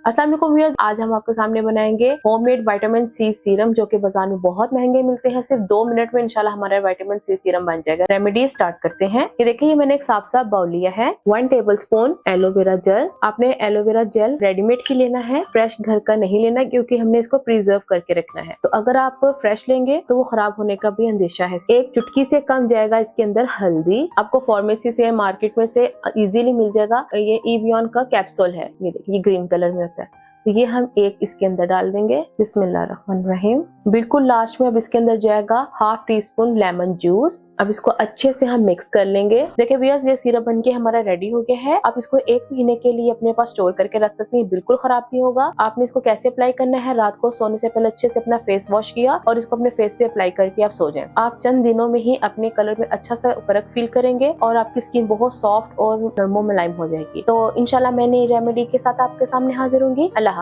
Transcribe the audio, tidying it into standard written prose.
अस्सलाम वालेकुम व्यूअर्स, आज हम आपके सामने बनाएंगे होममेड विटामिन सी सीरम, जो कि बाजार में बहुत महंगे मिलते हैं। सिर्फ 2 मिनट में इंशाल्लाह हमारा विटामिन सी सीरम बन जाएगा। रेमेडी स्टार्ट करते हैं। ये देखिए, मैंने एक साफ बाउल लिया है। 1 टेबलस्पून एलोवेरा जेल। आपने एलोवेरा जेल रेडीमेड ही लेना है, फ्रेश घर का नहीं लेना, क्योंकि हमने इसको प्रिजर्व करके रखना है। तो अगर आप फ्रेश लेंगे तो वो खराब होने का भी अंदेशा है। एक चुटकी से कम जाएगा इसके अंदर हल्दी। आपको फार्मेसी से, मार्केट में से इजीली मिल जाएगा। ये एवियन का कैप्सूल है, ये देखिए, ये ग्रीन कलर में होता है। तो ये हम एक इसके अंदर डाल देंगे। बिस्मिल्लाहिर्रहमानिर्रहीम। बिल्कुल लास्ट में अब इसके अंदर जाएगा 1/2 टीस्पून लेमन जूस। अब इसको अच्छे से हम मिक्स कर लेंगे। देखिए भैया, ये सिरप बनके हमारा रेडी हो गया है। आप इसको 1 महीने के लिए अपने पास स्टोर करके रख सकते हैं, बिल्कुल खराब नहीं होगा। आपने इसको कैसे अप्लाई करना है, रात को सोने से पहले अच्छे से अपना फेस वॉश किया और इसको अपने फेस पे अप्लाई करके आप सो जाएं। आप चंद दिनों में ही अपने कलर में अच्छा सा फर्क फील करेंगे और आपकी स्किन बहुत सॉफ्ट और नरमो मुलायम हो जाएगी। तो इंशाल्लाह मैं नई रेमेडी के साथ आपके सामने हाजिर होंगी। अल्लाह।